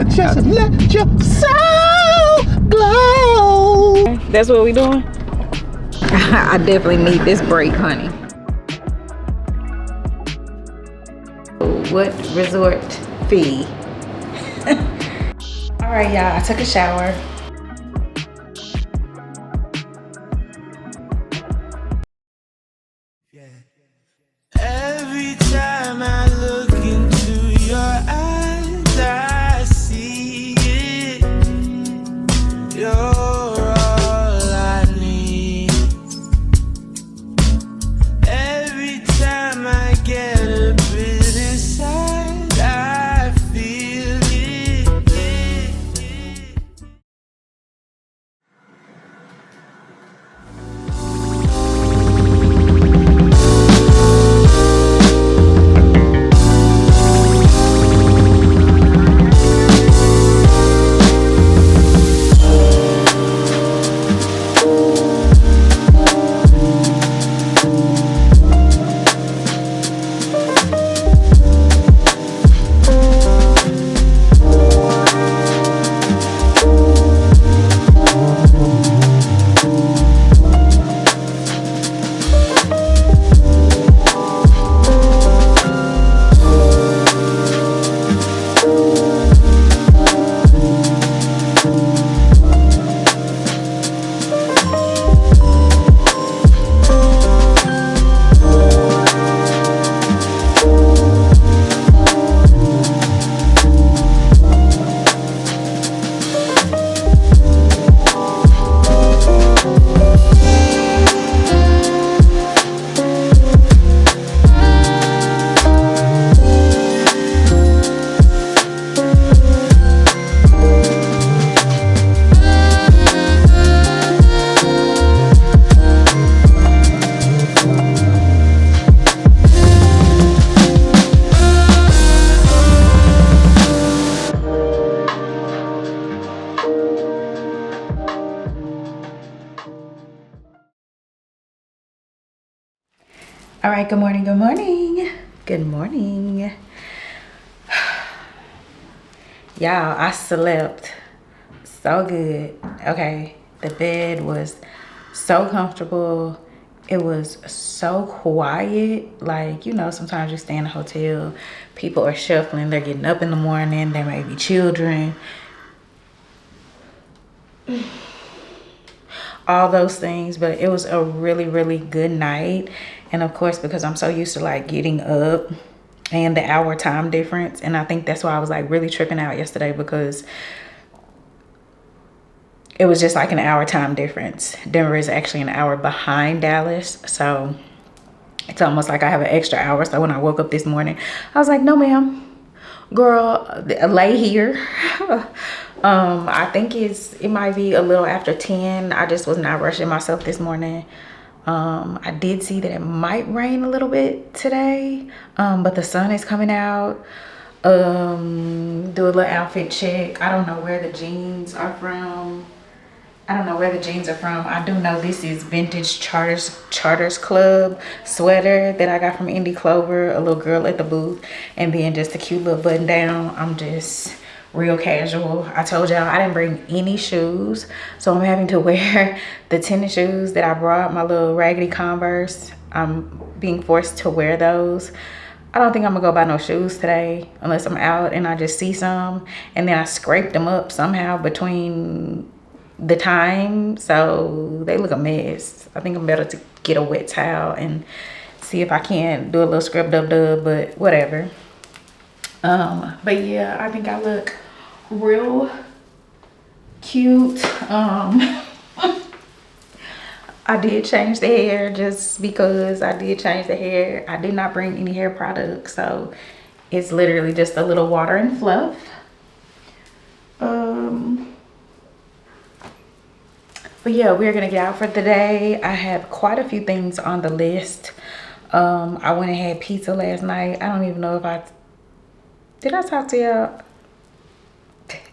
Just let your soul glow. That's what we doing? I definitely need this break, honey. What resort fee? All right, y'all, I took a shower. Every time I look into your eyes, I see it. You're all I need. Every time I get a bit inside, I feel it. All right, good morning, good morning. Good morning. Y'all, I slept so good. Okay, the bed was so comfortable. It was so quiet. Like, you know, sometimes you stay in a hotel, people are shuffling, they're getting up in the morning, there may be children. All those things, but it was a really, really good night. And of course, because I'm so used to like getting up and the hour time difference, and I think that's why I was like really tripping out yesterday, because it was just like an hour time difference. Denver is actually an hour behind Dallas, so it's almost like I have an extra hour. So when I woke up this morning, I was like, no ma'am, girl, lay here. I think it might be a little after 10. I just was not rushing myself this morning. I did see that it might rain a little bit today, but the sun is coming out. Do a little outfit check. I don't know where the jeans are from. I do know this is vintage Charters Club sweater that I got from Indie Clover, a little girl at the booth, and then just a cute little button down. I'm just real casual. I told y'all I didn't bring any shoes, so I'm having to wear the tennis shoes that I brought, my little raggedy Converse. I'm being forced to wear those. I don't think I'm gonna go buy no shoes today unless I'm out and I just see some, and then I scraped them up somehow between the time, so they look a mess. I think I'm better to get a wet towel and see if I can do a little scrub dub, but whatever. But yeah, I think I look real cute. I did change the hair just because I did change the hair. I did not bring any hair products, so it's literally just a little water and fluff. But yeah, we're gonna get out for the day. I have quite a few things on the list. I went and had pizza last night. I don't even know if did I talk to y'all?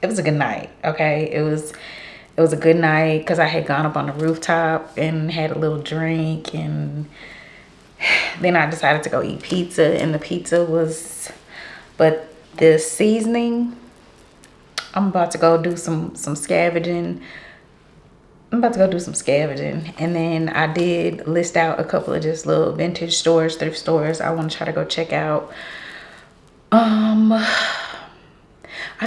It was a good night, okay? It was a good night because I had gone up on the rooftop and had a little drink, and then I decided to go eat pizza, and the pizza was, but the seasoning I'm about to go do some scavenging. I'm about to go do some scavenging. And then I did list out a couple of just little vintage stores, thrift stores I want to try to go check out. I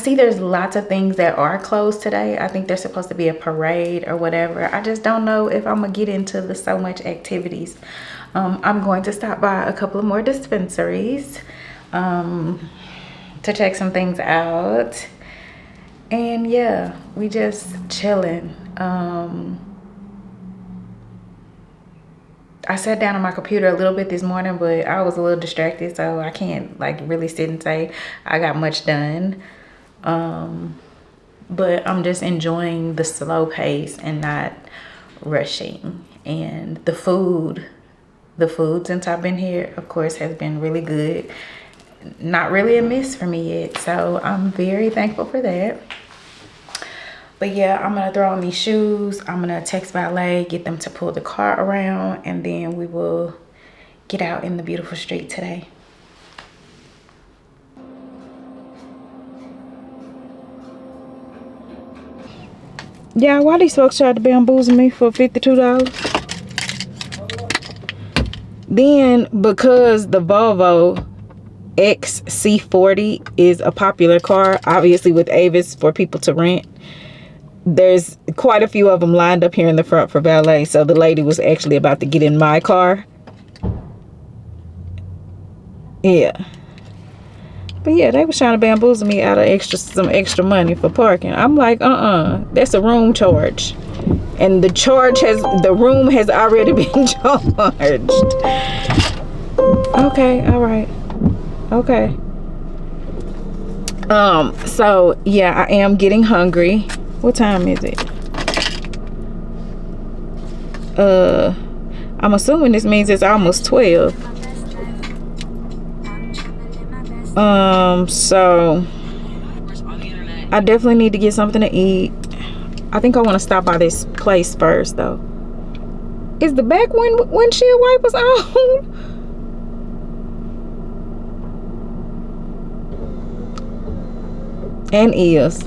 see there's lots of things that are closed today. I think there's supposed to be a parade or whatever. I just don't know if I'm gonna get into the so much activities. I'm going to stop by a couple of more dispensaries to check some things out. And yeah, we just chilling. I sat down on my computer a little bit this morning, but I was a little distracted, so I can't like really sit and say I got much done. But I'm just enjoying the slow pace and not rushing. And the food since I've been here, of course, has been really good. Not really a miss for me yet, so I'm very thankful for that. But yeah, I'm gonna throw on these shoes. I'm gonna text valet, get them to pull the car around, and then we will get out in the beautiful street today. Yeah, why these folks tried to bamboozle me for $52? Then, because the Volvo XC40 is a popular car, obviously with Avis for people to rent, there's quite a few of them lined up here in the front for valet. So the lady was actually about to get in my car. Yeah. But yeah, they was trying to bamboozle me out of some extra money for parking. I'm like, that's a room charge. And the room has already been charged. Okay, all right. Okay. So yeah, I am getting hungry. What time is it? I'm assuming this means it's almost 12. So I definitely need to get something to eat. I think I want to stop by this place first though. Is the back windshield wipers on? And ears.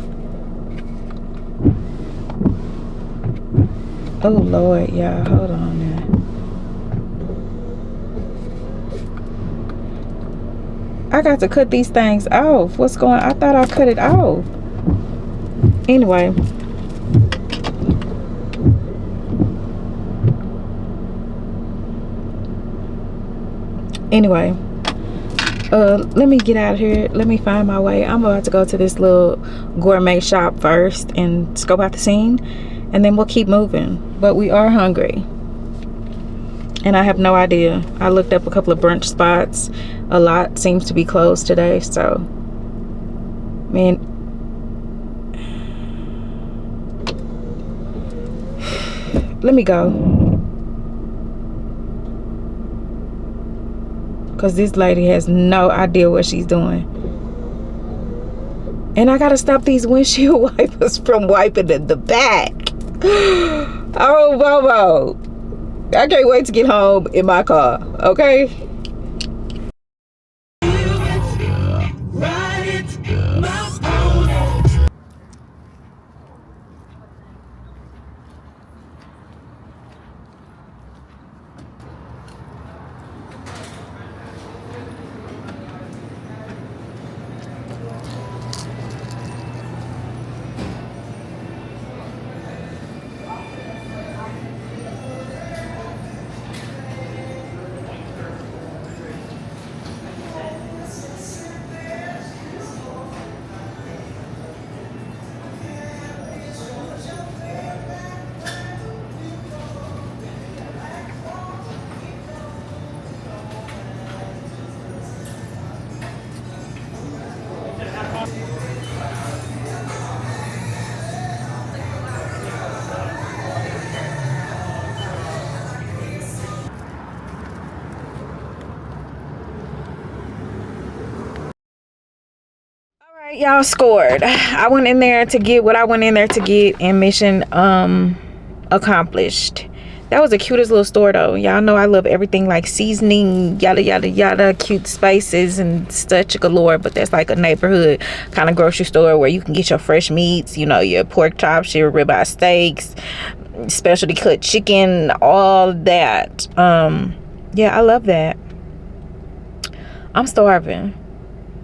Oh Lord, y'all, hold on now. I got to cut these things off. What's going on? I thought I cut it off. Anyway. Let me get out of here. Let me find my way. I'm about to go to this little gourmet shop first and scope out the scene, and then we'll keep moving. But we are hungry, and I have no idea. I looked up a couple of brunch spots. A lot seems to be closed today, so man, let me go, because this lady has no idea what she's doing. And I gotta stop these windshield wipers from wiping the back. Oh, Bobo, I can't wait to get home in my car, okay? Y'all, scored. I went in there to get what I went in there to get, and mission accomplished. That was the cutest little store though. Y'all know I love everything like seasoning, yada yada yada, cute spices and such galore. But that's like a neighborhood kind of grocery store where you can get your fresh meats, you know, your pork chops, your ribeye steaks, specialty cut chicken, all that. Yeah, I love that. I'm starving.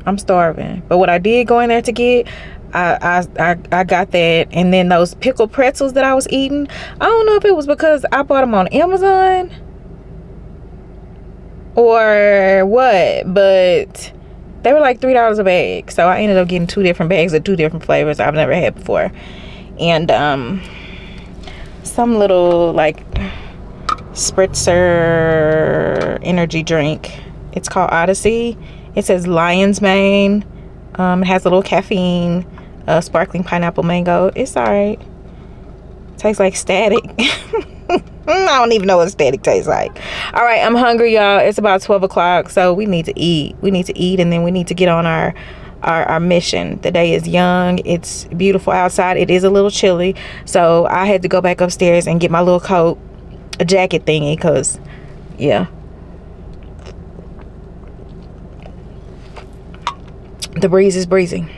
But what I did go in there to get, I got that, and then those pickled pretzels that I was eating, I don't know if it was because I bought them on Amazon or what, but they were like $3 a bag, so I ended up getting 2 different bags of 2 different flavors I've never had before, and some little like spritzer energy drink. It's called Odyssey. It says lion's mane. It has a little caffeine, sparkling pineapple mango. It's alright. Tastes like static. I don't even know what static tastes like. Alright, I'm hungry, y'all. It's about 12 o'clock, so we need to eat. And then we need to get on our mission. The day is young. It's beautiful outside. It is a little chilly, so I had to go back upstairs and get my little coat, a jacket thingy, because, yeah. The breeze is breezing.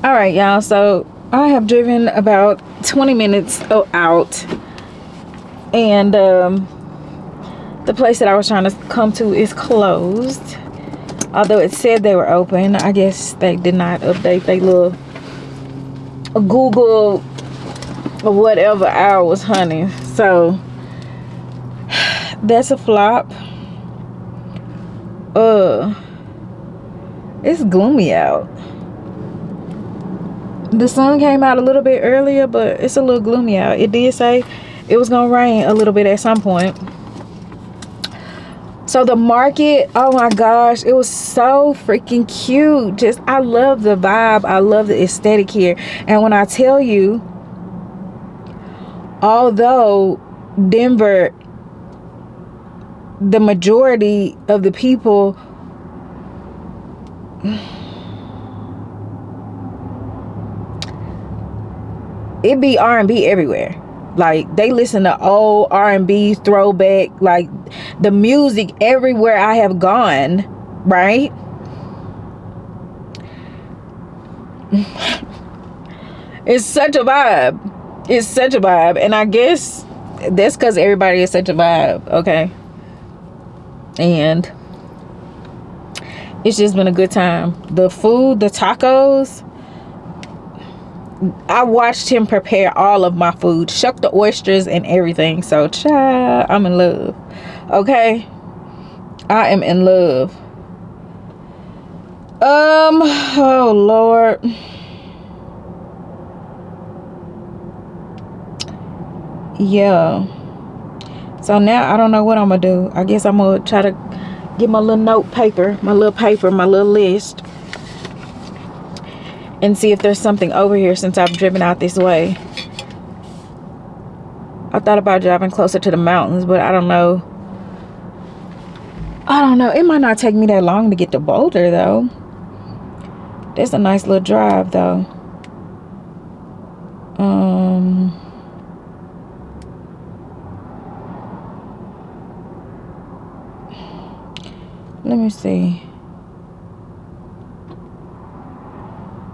All right, y'all, so I have driven about 20 minutes out, and the place that I was trying to come to is closed, although it said they were open. I guess they did not update their little Google or whatever hours, honey. So that's a flop. It's gloomy out. The sun came out a little bit earlier, but it's a little gloomy out. It did say it was gonna rain a little bit at some point. So the market, oh my gosh, it was so freaking cute. Just, I love the vibe. I love the aesthetic here. And when I tell you, although Denver, the majority of the people it be R&B everywhere. Like, they listen to old R&B, throwback, like the music everywhere I have gone, right? It's such a vibe. It's such a vibe. And I guess that's because everybody is such a vibe, okay? And it's just been a good time. The food, the tacos, I watched him prepare all of my food, shuck the oysters and everything. So, child, I'm in love. Okay, I am in love. Oh Lord. Yeah. So now I don't know what I'm gonna do. I guess I'm gonna try to get my little note paper, my little list, and see if there's something over here since I've driven out this way. I thought about driving closer to the mountains, but I don't know. It might not take me that long to get to Boulder, though. That's a nice little drive, though. Let me see.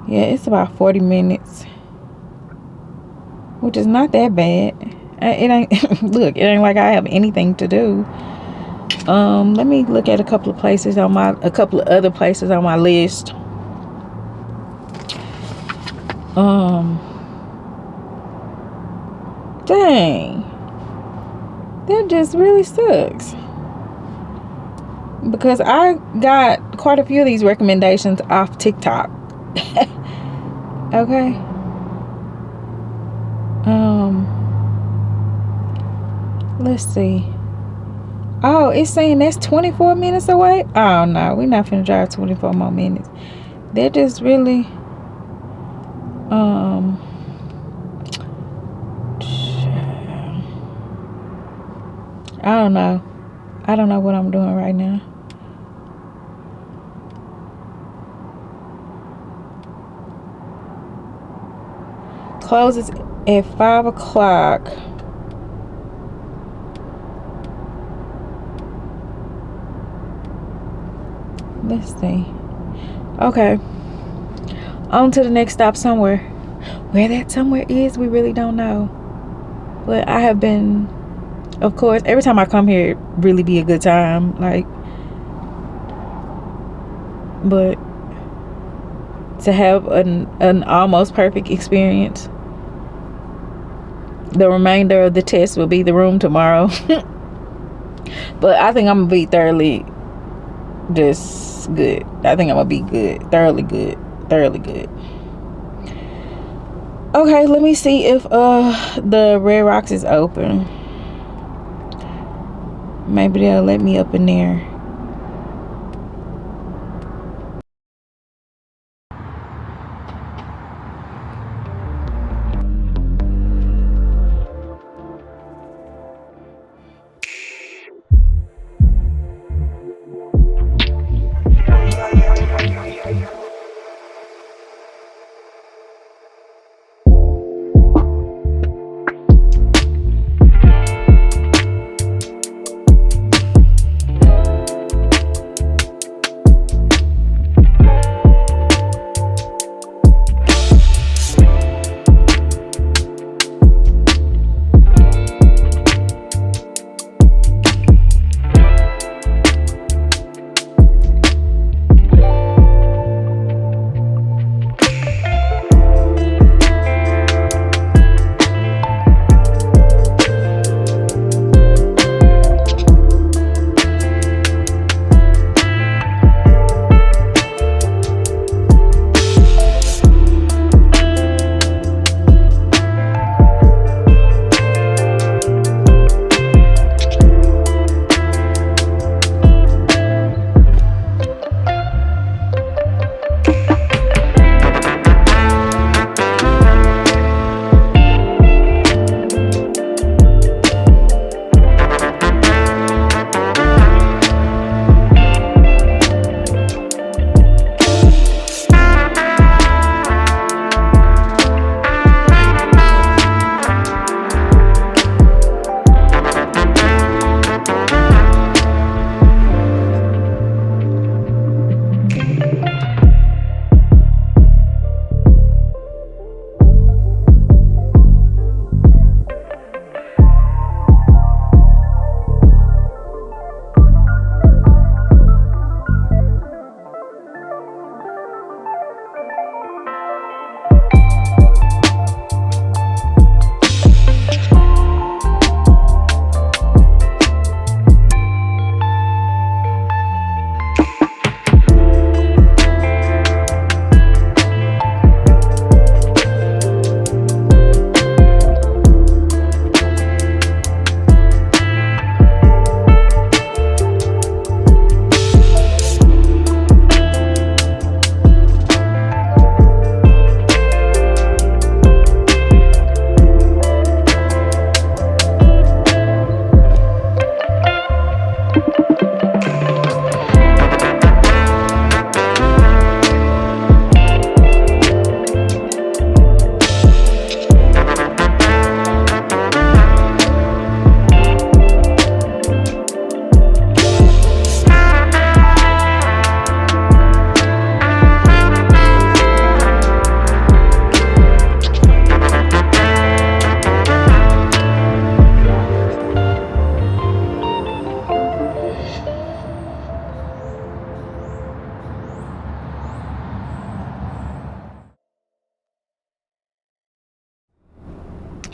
Yeah, it's about 40 minutes, which is not that bad. It ain't look, it ain't like I have anything to do. Let me look at a couple of other places on my list. Dang, that just really sucks, because I got quite a few of these recommendations off TikTok. Okay. Let's see. Oh, it's saying that's 24 minutes away. Oh no, we're not finna drive 24 more minutes. They're just really I don't know what I'm doing right now. Closes at 5 o'clock. Let's see. Okay. On to the next stop somewhere. Where that somewhere is, we really don't know. But I have been, of course, every time I come here, it really be a good time. Like, but to have an almost perfect experience. The remainder of the test will be the room tomorrow. But I think I'm gonna be thoroughly just good. I think I'm gonna be good. Thoroughly good. Okay, let me see if the Red Rocks is open. Maybe they'll let me up in there.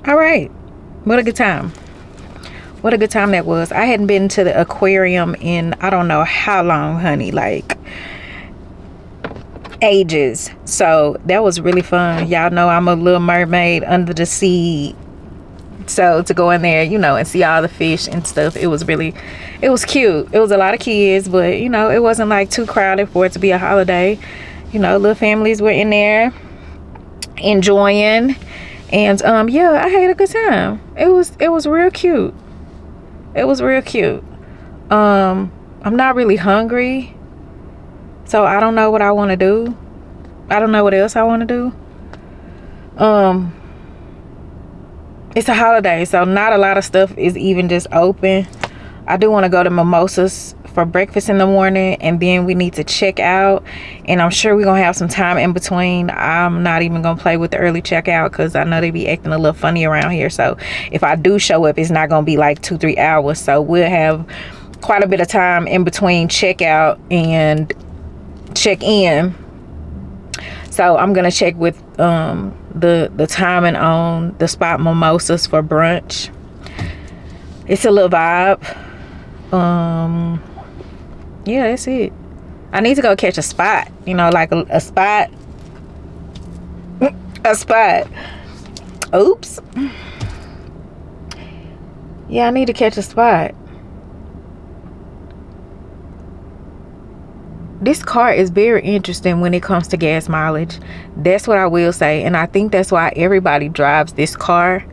All right. What a good time. What a good time that was. I hadn't been to the aquarium in I don't know how long, honey. Like ages. So that was really fun. Y'all know I'm a little mermaid under the sea. So to go in there, you know, and see all the fish and stuff, it was cute. It was a lot of kids, but you know, it wasn't like too crowded for it to be a holiday. You know, little families were in there enjoying, and yeah, I had a good time. It was real cute. It was real cute. I'm not really hungry, so I don't know what I want to do. I don't know what else I want to do. It's a holiday, so not a lot of stuff is even just open. I do want to go to Mimosas for breakfast in the morning, and then we need to check out, and I'm sure we're gonna have some time in between. I'm not even gonna play with the early checkout because I know they be acting a little funny around here. So if I do show up, it's not gonna be like 2-3 hours, so we'll have quite a bit of time in between checkout and check in. So I'm gonna check with the timing on the spot Mimosas for brunch. It's a little vibe. Yeah, that's it. I need to go catch a spot, you know, like a spot. A spot. Oops. Yeah, I need to catch a spot. This car is very interesting when it comes to gas mileage. That's what I will say. And I think that's why everybody drives this car.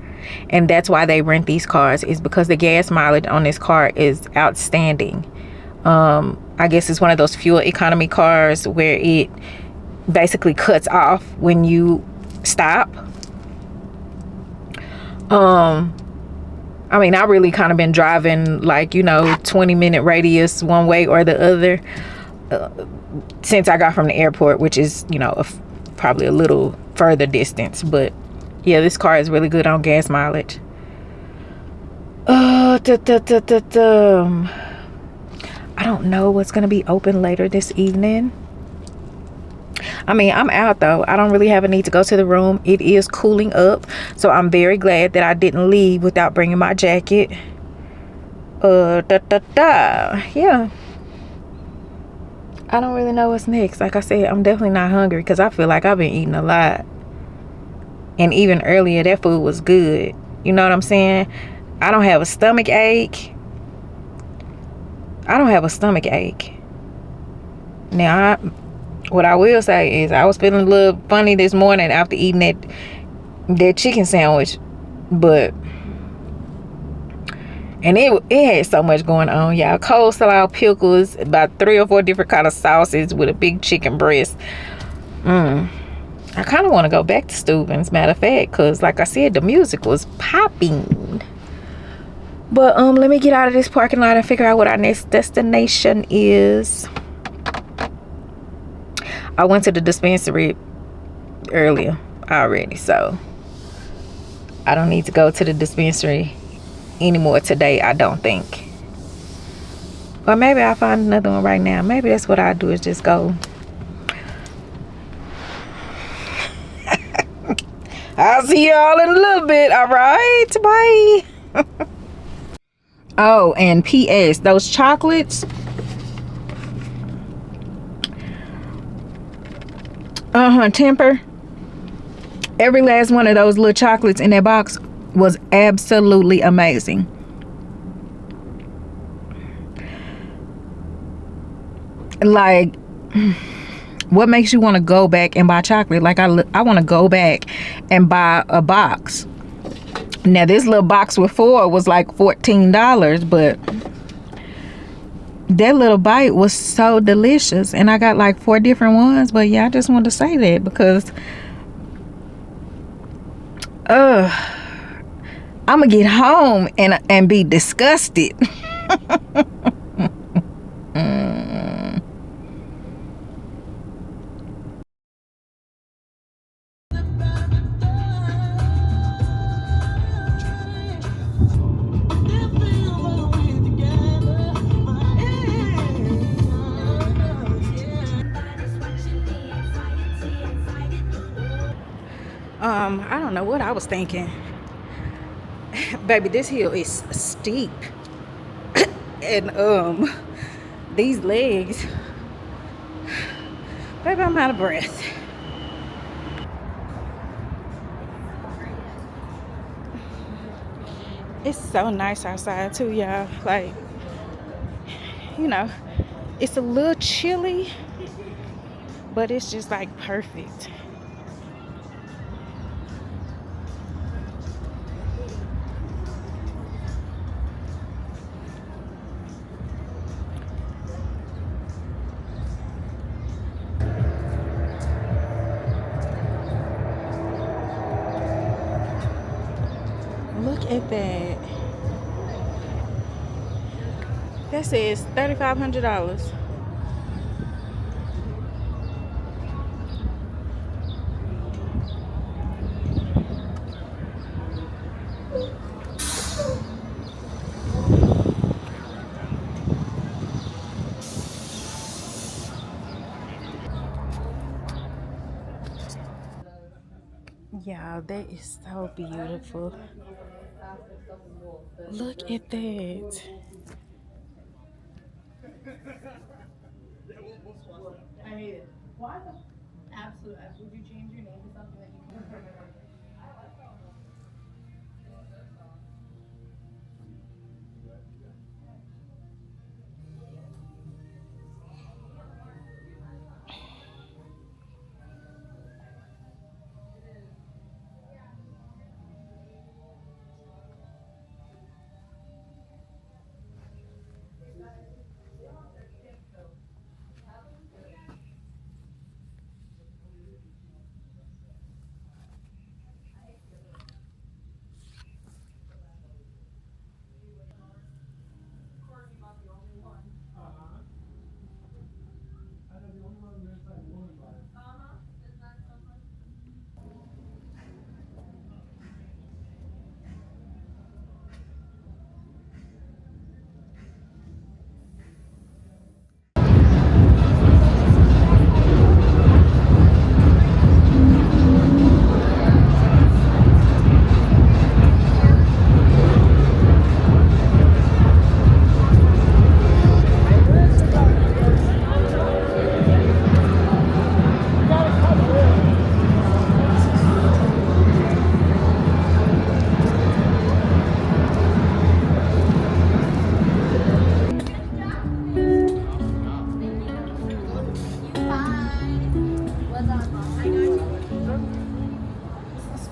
And that's why they rent these cars, is because the gas mileage on this car is outstanding. I guess it's one of those fuel economy cars where it basically cuts off when you stop. I mean, I really kind of been driving like, you know, 20-minute radius one way or the other since I got from the airport, which is, you know, probably a little further distance. But yeah, this car is really good on gas mileage. I don't know what's gonna be open later this evening. I mean, I'm out though. I don't really have a need to go to the room. It is cooling up, so I'm very glad that I didn't leave without bringing my jacket. Yeah, I don't really know what's next. Like I said, I'm definitely not hungry because I feel like I've been eating a lot, and even earlier that food was good. You know what I'm saying? I don't have a stomach ache. Now, what I will say is I was feeling a little funny this morning after eating that chicken sandwich, but and it had so much going on, y'all. Coleslaw, pickles, about 3 or 4 different kind of sauces with a big chicken breast. I kind of want to go back to Steuben's, matter of fact, because like I said, the music was popping. But let me get out of this parking lot and figure out what our next destination is. I went to the dispensary earlier already, so I don't need to go to the dispensary anymore today, I don't think. Or maybe I'll find another one right now. Maybe that's what I'll do, is just go. I'll see y'all in a little bit. All right, bye. Oh, and P.S. those chocolates, Temper, every last one of those little chocolates in that box was absolutely amazing. Like, what makes you want to go back and buy chocolate? Like, I want to go back and buy a box. Now, this little box with 4 was like $14, but that little bite was so delicious, and I got like 4 different ones. But yeah, I just wanted to say that because I'm gonna get home and be disgusted. I don't know what I was thinking. Baby, this hill is steep. And these legs, baby, I'm out of breath. It's so nice outside too, y'all. Like, you know, it's a little chilly, but it's just like perfect. Look at that. That says $3,500. Yeah, that is so beautiful. Look at that.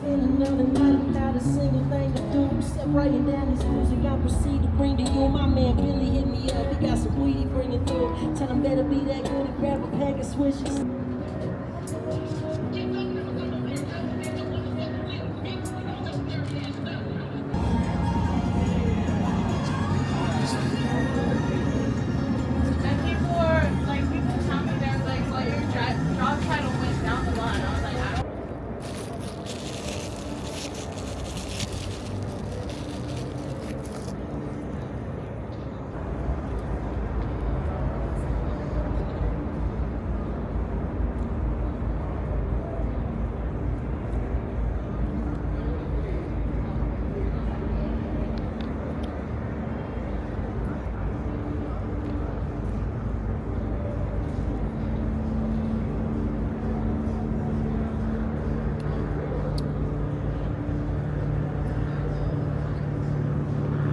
Another night without a single thing to do. Step writing down this music, I proceed to bring to you. My man Billy hit me up, he got some weed he bringing through. Tell him better be that good and grab a pack of swishes.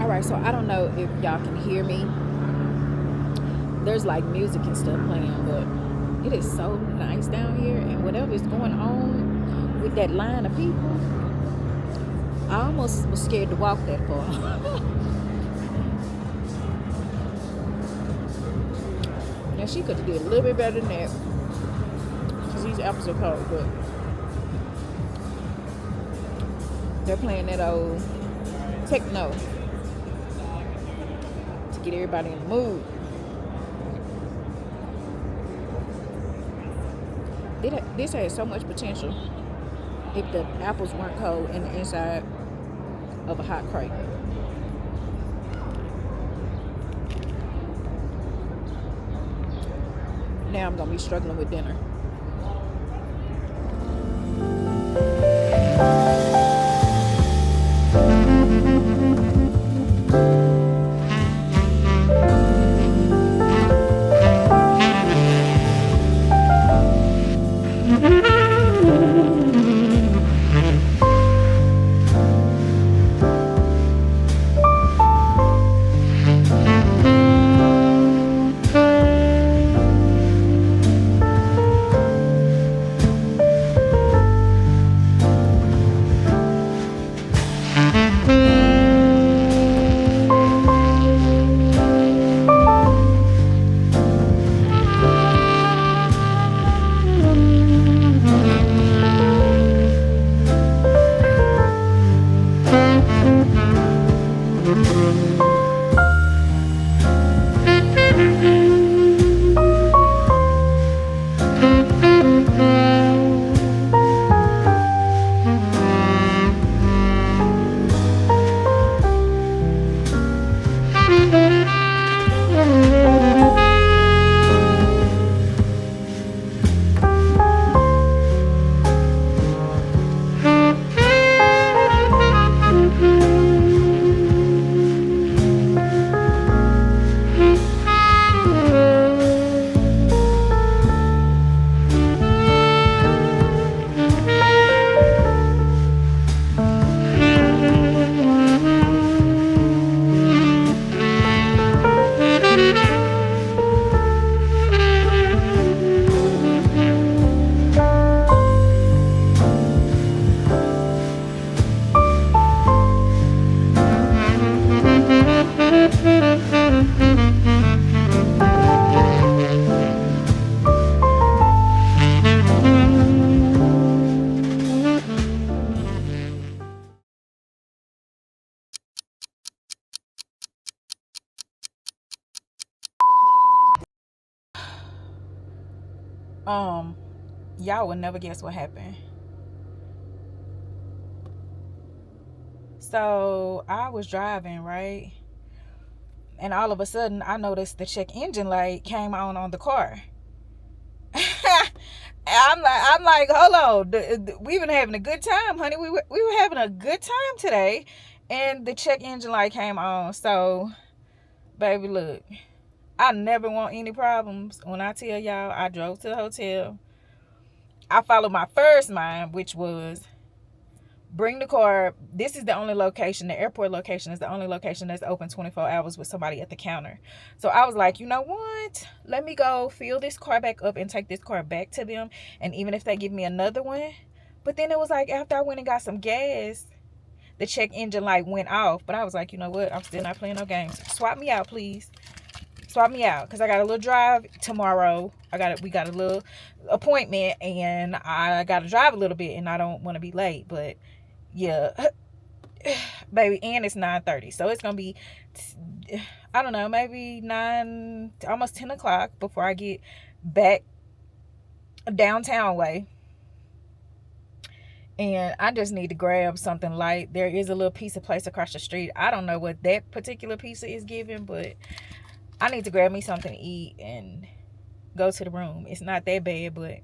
Alright, so I don't know if y'all can hear me. There's like music and stuff playing, but it is so nice down here, and whatever is going on with that line of people, I almost was scared to walk that far. Now she could have did a little bit better than that, because these apples are cold, but they're playing that old techno to get everybody in the mood. This has so much potential if the apples weren't cold in the inside of a hot crate. Now I'm gonna be struggling with dinner. Y'all would never guess what happened. So I was driving, right? And all of a sudden I noticed the check engine light came on the car. I'm like, hold on. We've been having a good time, honey. We were having a good time today, and the check engine light came on. So, baby, look, I never want any problems. When I tell y'all, I drove to the hotel. I followed my first mind, which was bring the car. This is the only location, the airport location is the only location that's open 24 hours with somebody at the counter. So I was like, you know what? Let me go fill this car back up and take this car back to them. And even if they give me another one. But then it was like after I went and got some gas, the check engine light went off. But I was like, you know what? I'm still not playing no games. Swap me out, please. Swap me out, because I got a little drive tomorrow. We got a little appointment, and I got to drive a little bit, and I don't want to be late. But yeah, baby, and it's 9:30, so it's gonna be, I don't know, maybe 9, almost 10 o'clock before I get back downtown way. And I just need to grab something light. There is a little pizza place across the street. I don't know what that particular pizza is giving, but I need to grab me something to eat and go to the room. It's not that bad, but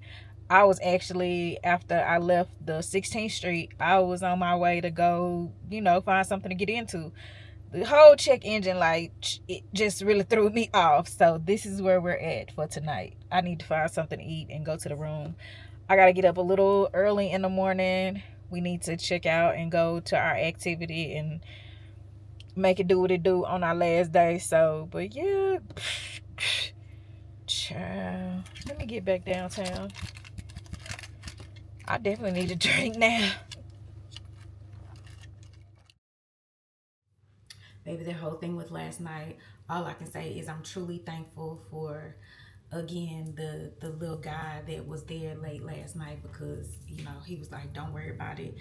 I was actually, after I left the 16th Street, I was on my way to go, find something to get into. The whole check engine light, it just really threw me off. So this is where we're at for tonight. I need to find something to eat and go to the room. I got to get up a little early in the morning. We need to check out and go to our activity and make it do what it do on our last day. So, but yeah, child, let me get back downtown. I definitely need a drink now. Baby, the whole thing with last night, all I can say is I'm truly thankful for, again, the little guy that was there late last night, because he was like, don't worry about it,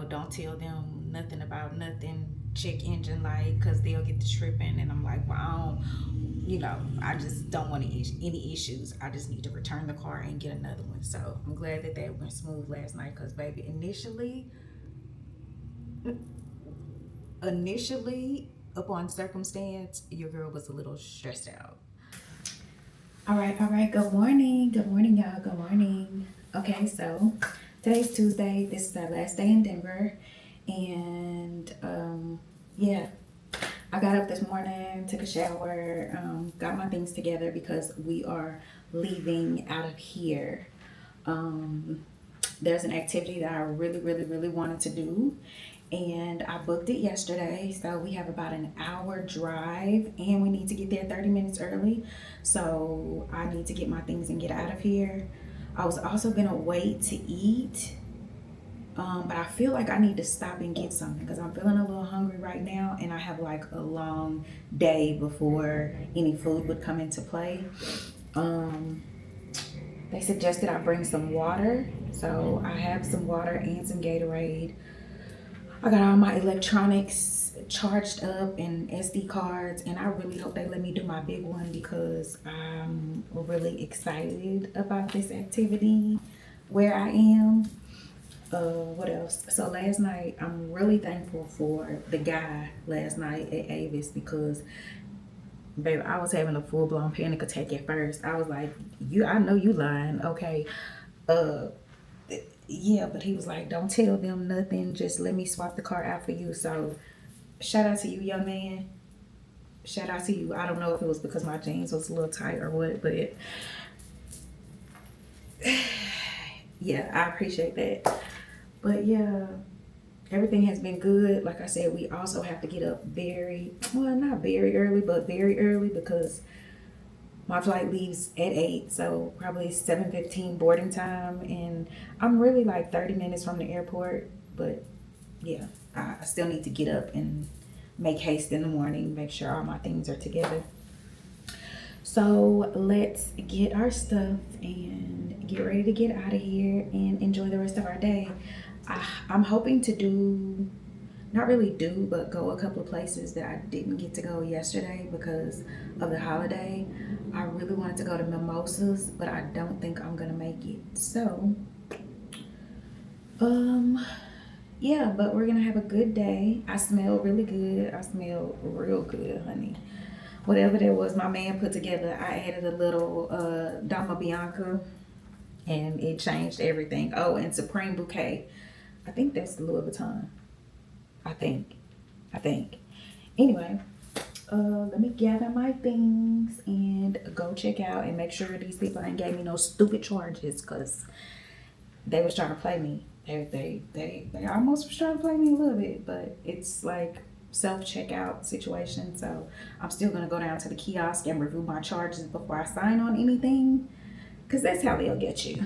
don't tell them nothing about nothing, check engine light, because they'll get to tripping. And I'm like, well, I just don't want any issues. I just need to return the car and get another one. So I'm glad that went smooth last night, because baby, initially upon circumstance, your girl was a little stressed out. All right. Good morning, y'all. Good morning. Okay, so today's Tuesday. This is our last day in Denver. And yeah, I got up this morning, took a shower, got my things together because we are leaving out of here. There's an activity that I really wanted to do, and I booked it yesterday. So we have about an hour drive, and we need to get there 30 minutes early. So I need to get my things and get out of here. I was also gonna wait to eat, but I feel like I need to stop and get something because I'm feeling a little hungry right now, and I have like a long day before any food would come into play. They suggested I bring some water, so I have some water and some Gatorade. I got all my electronics charged up and SD cards, and I really hope they let me do my big one because I'm really excited about this activity where I am. What else? So last night, I'm really thankful for the guy last night at Avis because, baby, I was having a full-blown panic attack at first. I was like, I know you lying, okay? Yeah, but he was like, don't tell them nothing. Just let me swap the car out for you. So shout out to you, young man. Shout out to you. I don't know if it was because my jeans was a little tight or what, but yeah, I appreciate that. But yeah, everything has been good. Like I said, we also have to get up not very early, but very early because my flight leaves at 8, so probably 7:15 boarding time, and I'm really like 30 minutes from the airport. But yeah, I still need to get up and make haste in the morning, make sure all my things are together. So let's get our stuff and get ready to get out of here and enjoy the rest of our day. I'm hoping to but go a couple of places that I didn't get to go yesterday because of the holiday. I really wanted to go to Mimosas, but I don't think I'm gonna make it. So yeah, but we're gonna have a good day. I smell really good. I smell real good, honey. Whatever that was my man put together, I added a little Dama Bianca and it changed everything. Oh, and Supreme Bouquet. I think that's Louis Vuitton. I think. Anyway, let me gather my things and go check out and make sure these people ain't gave me no stupid charges because they was trying to play me. They almost was trying to play me a little bit, but it's like self-checkout situation. So I'm still gonna go down to the kiosk and review my charges before I sign on anything because that's how they'll get you.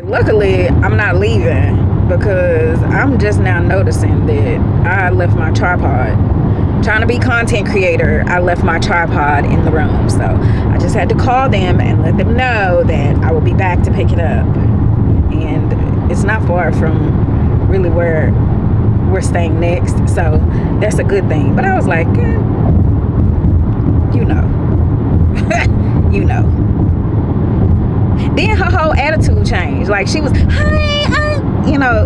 Luckily, I'm not leaving because I'm just now noticing that I left my tripod. Trying to be content creator, I left my tripod in the room. So I just had to call them and let them know that I will be back to pick it up. And it's not far from really where we're staying next. So that's a good thing. But I was like, you know. You know. Then her whole attitude changed. Like she was, hi, you know,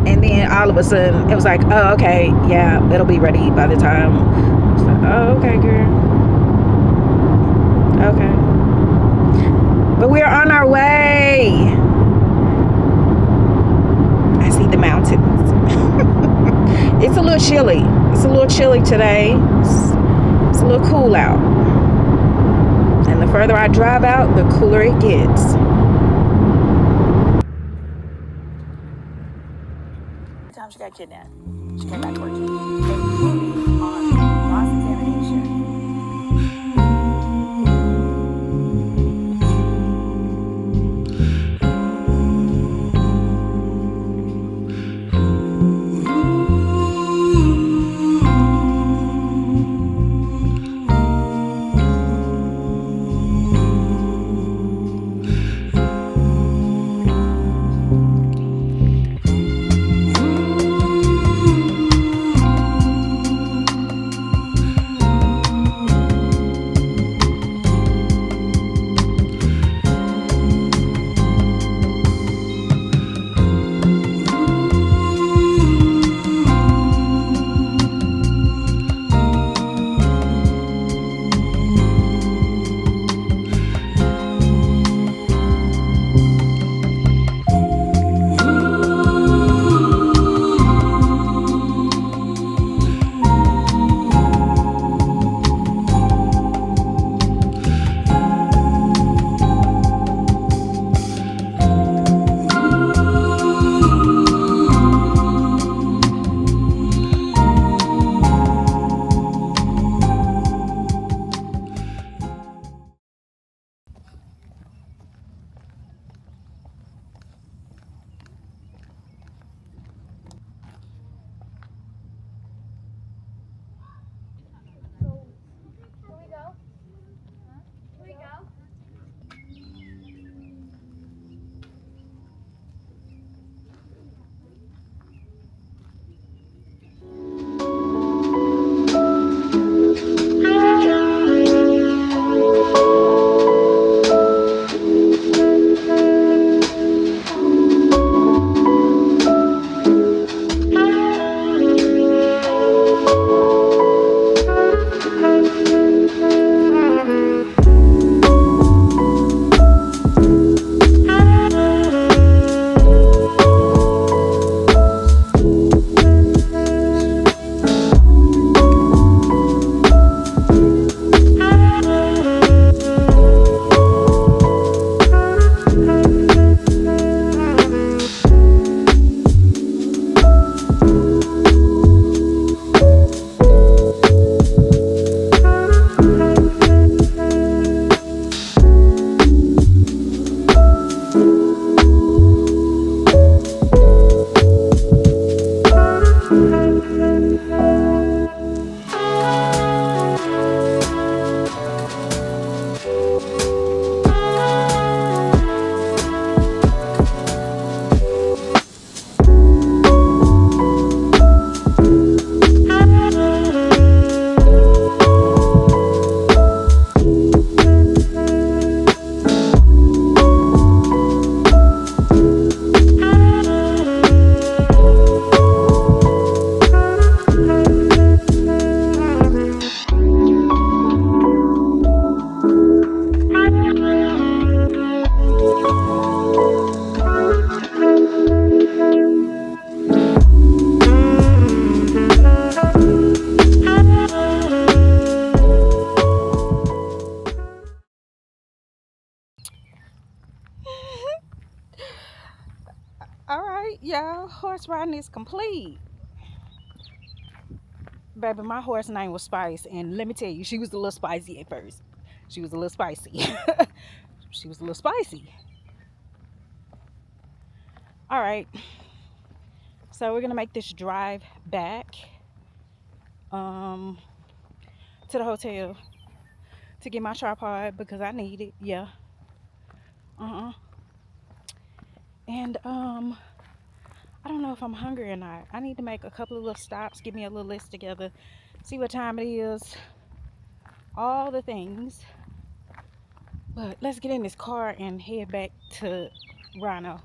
and then all of a sudden it was like, oh, okay, yeah, it'll be ready by the time. I was like, oh, okay, girl. Okay. But we're on our way. I see the mountains. It's a little chilly. It's a little chilly today. It's a little cool out. And the further I drive out, the cooler it gets. Times she got kidnapped. She came back to work too. They put me on cross-examination. Alright, y'all, horse riding is complete. Baby, my horse name was Spice, and let me tell you, she was a little spicy at first. She was a little spicy. She was a little spicy. Alright, so we're gonna make this drive back to the hotel to get my tripod because I need it. Yeah. And I don't know if I'm hungry or not. I need to make a couple of little stops, get me a little list together, see what time it is, all the things. But let's get in this car and head back to Rhino.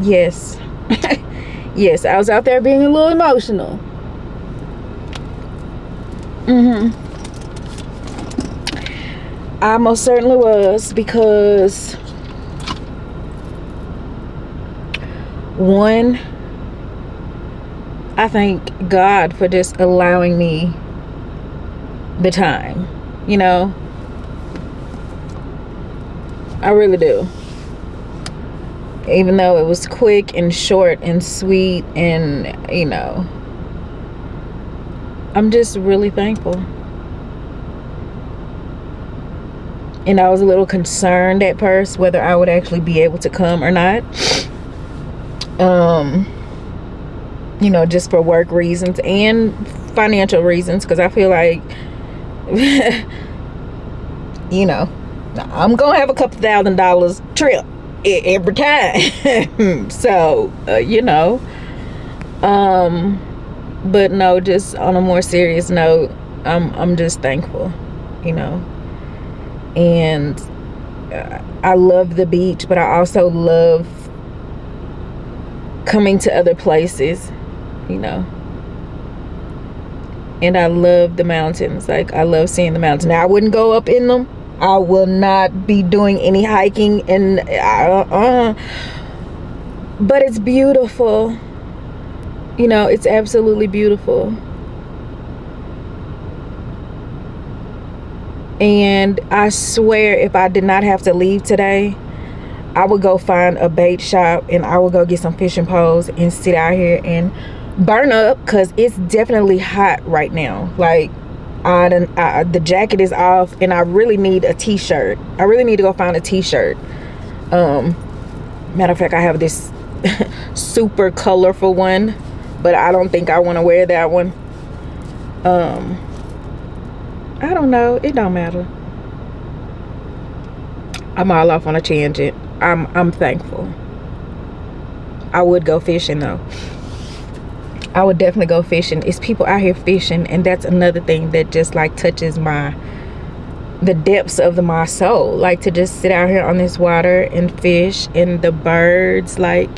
Yes. Yes, I was out there being a little emotional. I most certainly was, because one, I thank God for just allowing me the time, you know. I really do. Even though it was quick and short and sweet, and you know, I'm just really thankful. And I was a little concerned at first whether I would actually be able to come or not. You know, just for work reasons and financial reasons, because I feel like you know, I'm gonna have a couple $1,000 trip every time. So you know, but no, just on a more serious note, I'm just thankful, you know. And I love the beach, but I also love coming to other places, you know. And I love the mountains. Like, I love seeing the mountains. Now, I wouldn't go up in them. I will not be doing any hiking, and but it's beautiful. You know, it's absolutely beautiful. And I swear, if I did not have to leave today, I would go find a bait shop and I would go get some fishing poles and sit out here and burn up, because it's definitely hot right now. Like, the jacket is off, and I really need a t-shirt. I really need to go find a t-shirt. Matter of fact, I have this super colorful one, but I don't think I want to wear that one. I don't know. It don't matter. I'm all off on a tangent. I'm thankful. I would go fishing though. I would definitely go fishing. It's people out here fishing, and that's another thing that just like touches the depths of my soul. Like, to just sit out here on this water and fish, and the birds, like,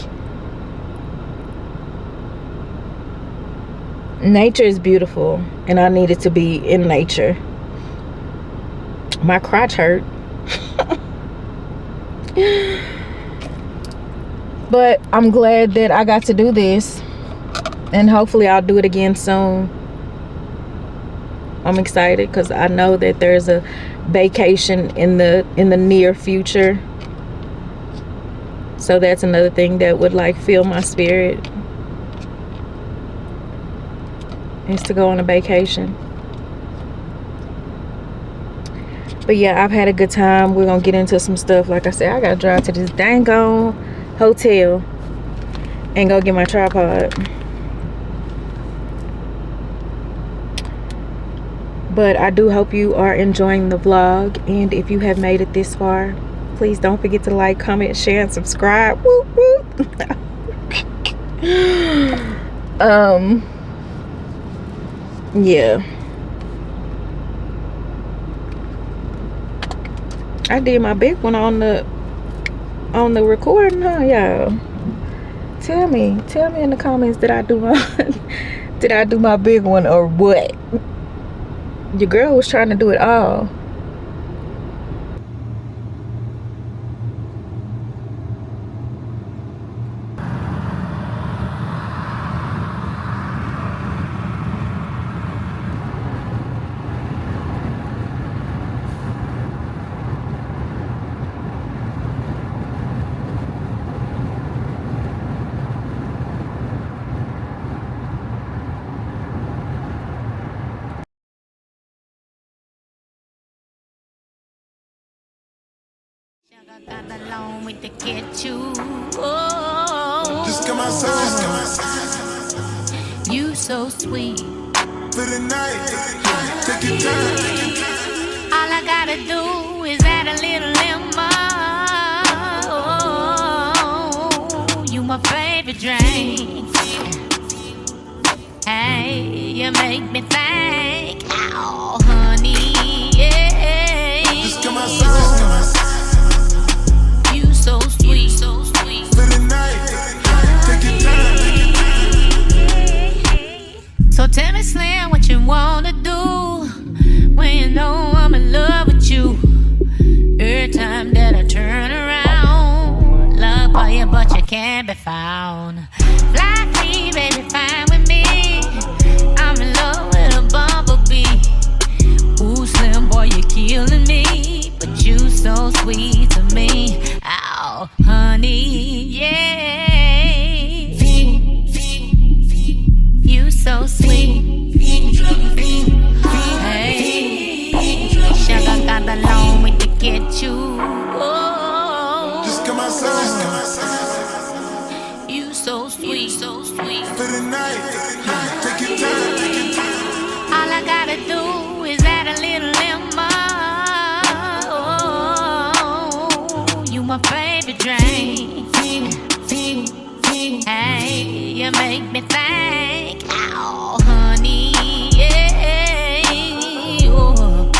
nature is beautiful, and I needed to be in nature. My crotch hurt. But I'm glad that I got to do this, and hopefully I'll do it again soon. I'm excited because I know that there's a vacation in the near future. So that's another thing that would like fill my spirit, is to go on a vacation. But yeah, I've had a good time. We're gonna get into some stuff. Like I said, I gotta drive to this dang on hotel and go get my tripod. But I do hope you are enjoying the vlog, and if you have made it this far, please don't forget to like, comment, share, and subscribe. Whoop, whoop. Yeah, I did my big one on the recording, huh, y'all? Tell me in the comments, did I do my big one or what? Your girl was trying to do it all. Got along with the get you. Oh, Just come outside. you so sweet. For the night. Take your time. All I gotta do is add a little lemon. Oh, you my favorite drink. Hey, you make me think. Oh, honey, yeah. Just come outside. You so sweet, so sweet. For the night. tell me, Slim, what you wanna do when you know I'm in love with you. Every time that I turn around, love for you, but you can't be found. Fly free, baby, fine with me. I'm in love with a bumblebee. Ooh, Slim boy, you're killing me, but you so sweet to me. Oh, honey, yeah. You so sweet. Hey, sugar got the long way to get you. Oh, Just come outside. you so sweet, so sweet. For the night. Take your time. All I gotta do is add a little lemon. Oh, you my favorite drink. Hey, you make me think. Oh, honey, yeah. Oh,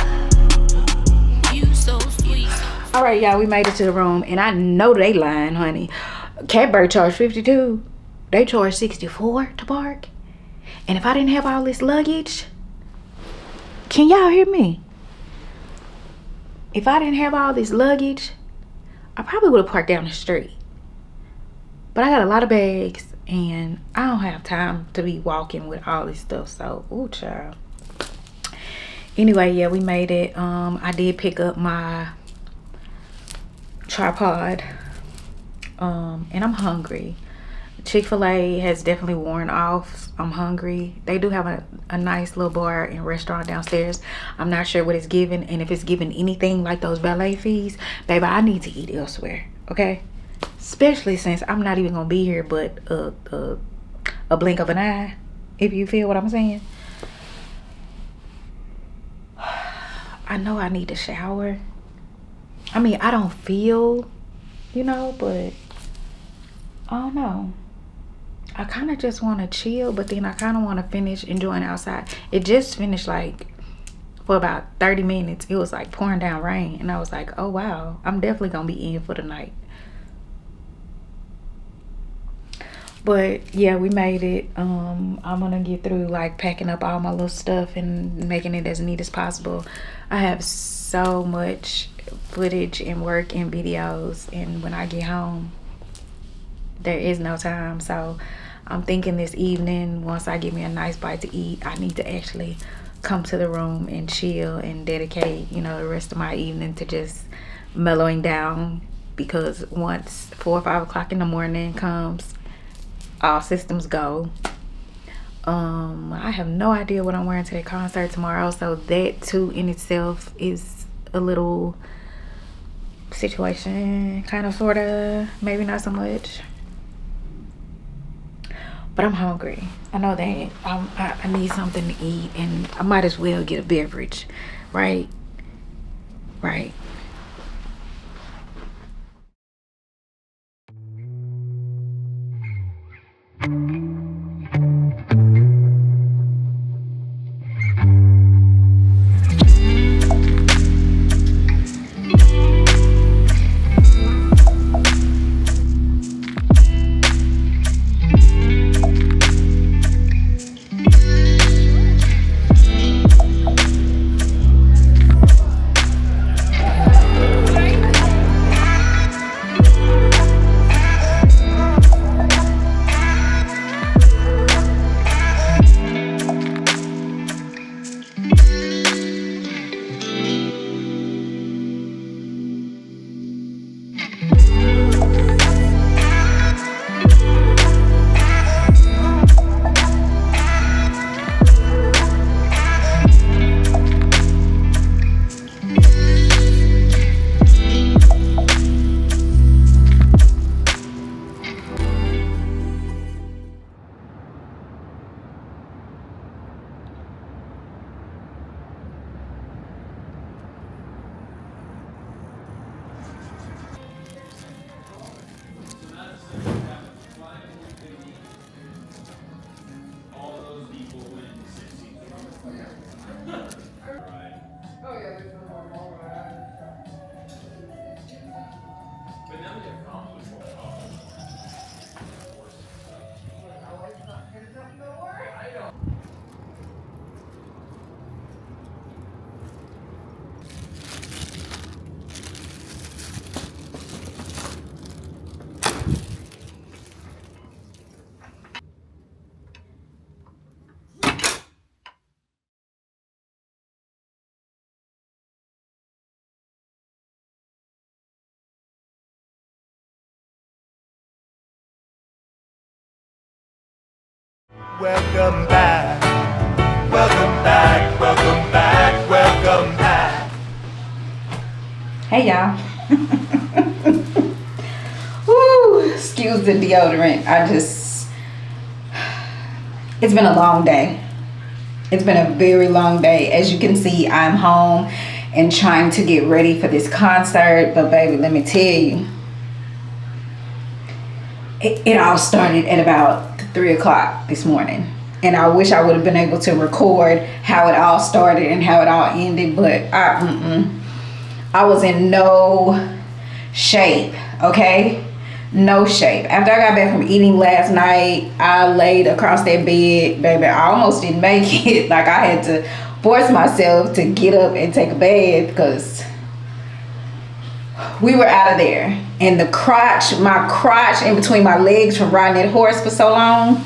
you so sweet. All right, y'all, we made it to the room, and I know they lying, honey. Catbird charged 52. They charged 64 to park. And if I didn't have all this luggage, can y'all hear me? If I didn't have all this luggage, I probably would have parked down the street. But I got a lot of bags, and I don't have time to be walking with all this stuff. So, ooh, child. Anyway, yeah, we made it. I did pick up my tripod, and I'm hungry. Chick-fil-A has definitely worn off. I'm hungry. They do have a nice little bar and restaurant downstairs. I'm not sure what it's giving, and if it's giving anything like those valet fees, baby, I need to eat elsewhere, okay? Especially since I'm not even gonna be here but a blink of an eye, if you feel what I'm saying. I know I need to shower. I mean, I don't feel, you know, but I don't know. I kind of just want to chill, but then I kind of want to finish enjoying outside. It just finished like for about 30 minutes. It was like pouring down rain, and I was like, oh wow, I'm definitely gonna be in for the night. But yeah, we made it. I'm gonna get through like packing up all my little stuff and making it as neat as possible. I have so much footage and work and videos, and when I get home there is no time. So I'm thinking this evening, once I get me a nice bite to eat, I need to actually come to the room and chill and dedicate, you know, the rest of my evening to just mellowing down, because once 4 or 5 o'clock in the morning comes, all systems go. I have no idea what I'm wearing to the concert tomorrow, so that too in itself is a little situation, kind of, sort of, maybe not so much. But I'm hungry. I know that I need something to eat, and I might as well get a beverage, right? Right. Welcome back. Welcome back. Welcome back. Welcome back. Hey y'all. Woo, excuse the deodorant. It's been a long day. It's been a very long day. As you can see, I'm home and trying to get ready for this concert. But baby, let me tell you, it all started at about 3 o'clock this morning. And I wish I would have been able to record how it all started and how it all ended. But I was in no shape, okay? No shape. After I got back from eating last night, I laid across that bed, baby. I almost didn't make it. Like, I had to force myself to get up and take a bath because we were out of there. And my crotch in between my legs from riding that horse for so long,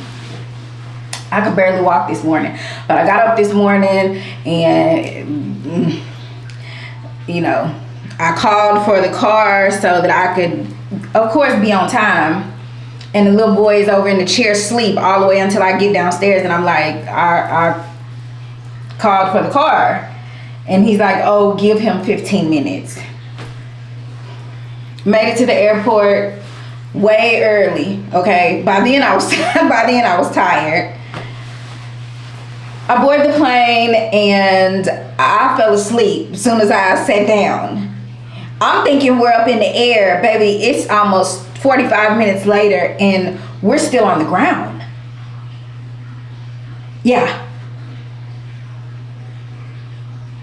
I could barely walk this morning. But I got up this morning and, you know, I called for the car so that I could, of course, be on time. And the little boy is over in the chair asleep all the way until I get downstairs. And I'm like, I called for the car. And he's like, oh, give him 15 minutes. Made it to the airport way early, okay? By then I was tired. I boarded the plane and I fell asleep as soon as I sat down. I'm thinking we're up in the air, baby. It's almost 45 minutes later and we're still on the ground. Yeah.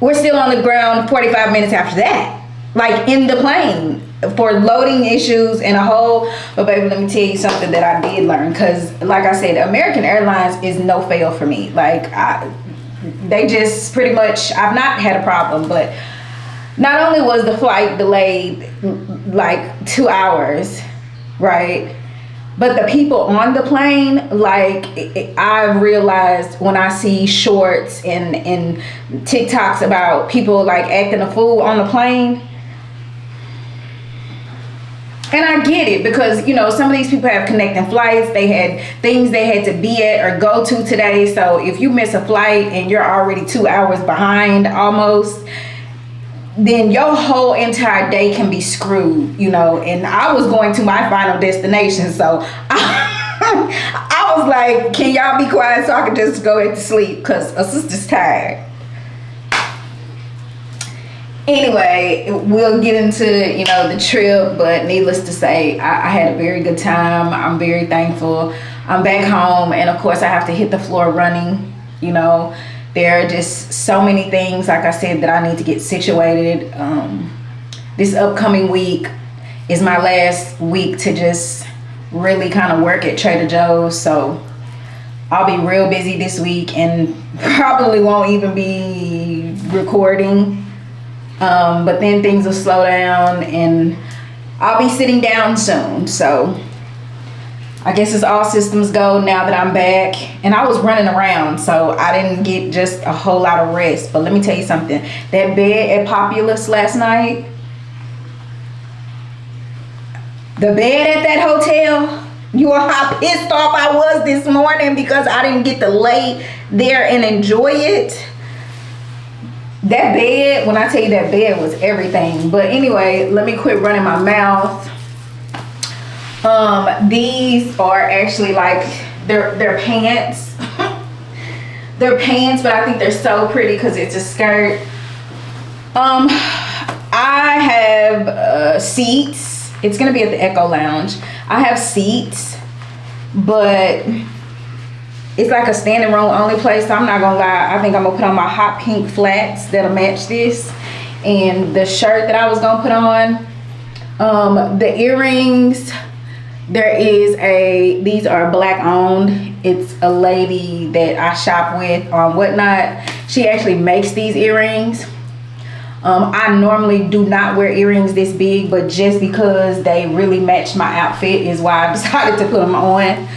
We're still on the ground 45 minutes after that. Like, in the plane for loading issues and a whole. But baby, let me tell you something that I did learn. Because like I said, American Airlines is no fail for me. Like, they just pretty much, I've not had a problem. But not only was the flight delayed like 2 hours, right? But the people on the plane, like, I've realized when I see shorts and TikToks about people like acting a fool on the plane. And I get it because, you know, some of these people have connecting flights. They had things they had to be at or go to today. So if you miss a flight and you're already 2 hours behind almost, then your whole entire day can be screwed, you know. And I was going to my final destination. So I was like, can y'all be quiet so I can just go back to sleep because a sister's tired. Anyway, we'll get into, you know, the trip, but needless to say, I had a very good time. I'm very thankful. I'm back home, and of course I have to hit the floor running. You know, there are just so many things, like I said, that I need to get situated. This upcoming week is my last week to just really kind of work at Trader Joe's, so I'll be real busy this week and probably won't even be recording. But then things will slow down and I'll be sitting down soon. So I guess it's all systems go now that I'm back. And I was running around, so I didn't get just a whole lot of rest. But let me tell you something. That bed at Populous last night, the bed at that hotel, you know how pissed off I was this morning because I didn't get to lay there and enjoy it. That bed, when I tell you that bed was everything. But anyway, let me quit running my mouth. These are actually like, they're pants. They're pants, but I think they're so pretty because it's a skirt. I have seats. It's gonna be at the Echo Lounge. I have seats, but it's like a standing room only place, so I'm not gonna lie. I think I'm gonna put on my hot pink flats that'll match this, and the shirt that I was gonna put on. The earrings, these are black owned. It's a lady that I shop with on Whatnot. She actually makes these earrings. I normally do not wear earrings this big, but just because they really match my outfit is why I decided to put them on.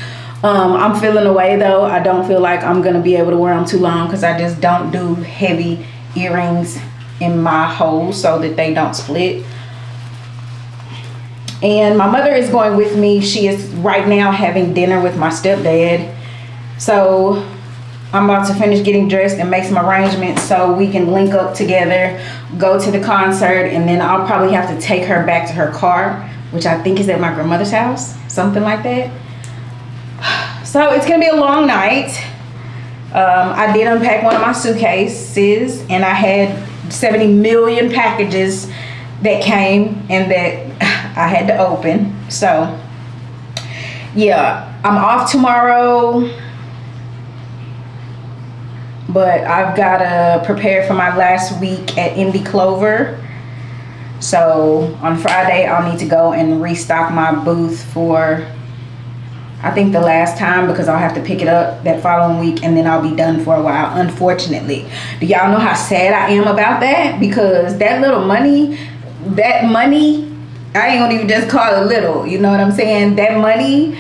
I'm feeling away though. I don't feel like I'm gonna be able to wear them too long because I just don't do heavy earrings in my holes so that they don't split. And my mother is going with me. She is right now having dinner with my stepdad. So I'm about to finish getting dressed and make some arrangements so we can link up together, go to the concert, and then I'll probably have to take her back to her car, which I think is at my grandmother's house, something like that. So it's gonna be a long night. I did unpack one of my suitcases, and I had 70 million packages that came and that I had to open. So yeah, I'm off tomorrow, but I've gotta prepare for my last week at Indie Clover. So on Friday, I'll need to go and restock my booth for, I think, the last time, because I'll have to pick it up that following week, and then I'll be done for a while, unfortunately. Do y'all know how sad I am about that? Because that money, I ain't gonna even just call it little, you know what I'm saying? That money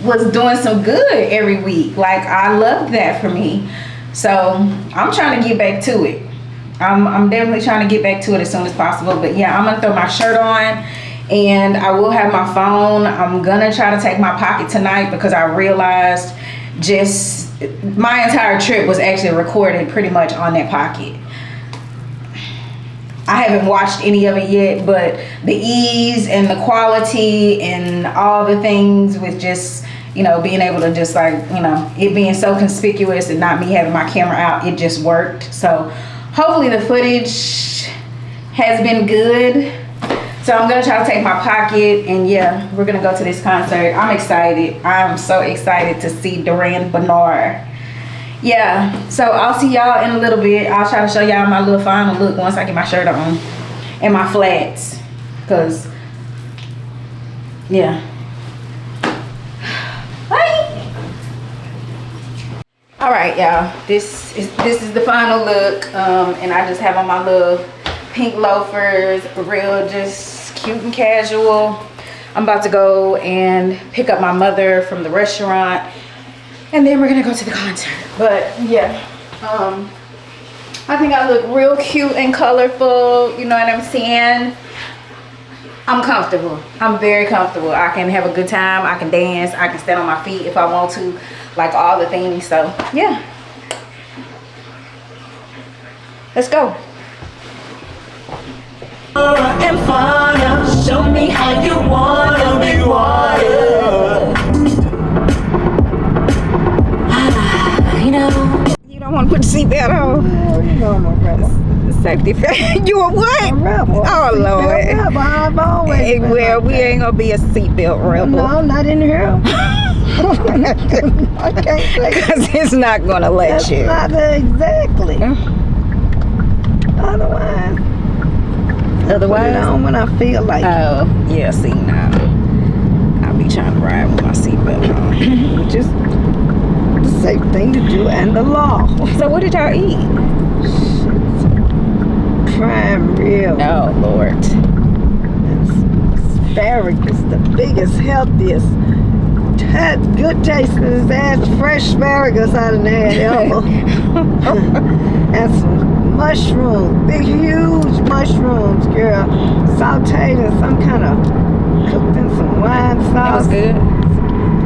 was doing some good every week. Like, I loved that for me. So I'm trying to get back to it. I'm definitely trying to get back to it as soon as possible. But yeah, I'm gonna throw my shirt on, and I will have my phone. I'm gonna try to take my pocket tonight, because I realized just my entire trip was actually recorded pretty much on that pocket. I haven't watched any of it yet, but the ease and the quality and all the things with just, you know, being able to just, like, you know, it being so conspicuous and not me having my camera out, it just worked. So hopefully the footage has been good. So I'm gonna try to take my pocket, and yeah, we're gonna go to this concert. I'm excited. I'm so excited to see Durand Bernarr. Yeah, so I'll see y'all in a little bit. I'll try to show y'all my little final look once I get my shirt on and my flats, cause yeah. Bye. All right, y'all. This is the final look, and I just have on my little pink loafers, real just cute and casual. I'm about to go and pick up my mother from the restaurant, and then we're gonna go to the concert. But yeah, I think I look real cute and colorful, you know what I'm saying? I'm comfortable. I'm very comfortable. I can have a good time. I can dance. I can stand on my feet if I want to, like all the things. So yeah, let's go. And fire, show me how you wanna be water. You know, You don't want to put the seatbelt on. You know I'm a rebel. Safety first. You a what? I'm a rebel. Oh Lord. Rebel. I've always Hey, been well, like we that. ain't gonna be a seatbelt rebel. No, not in here. I can't say Because it's not gonna let that's you. not exactly. Otherwise, put it Otherwise, on when I feel like it. oh yeah. See now, I'll be trying to ride with my seatbelt on. Just the safe thing to do and the law. So what did y'all eat? Prime rib. Oh Lord. Asparagus, the biggest, healthiest, good tasting as fresh asparagus out of there ever. And some mushrooms, big, huge mushrooms, girl, sauteed in some kind of, cooked in some wine sauce. That was good.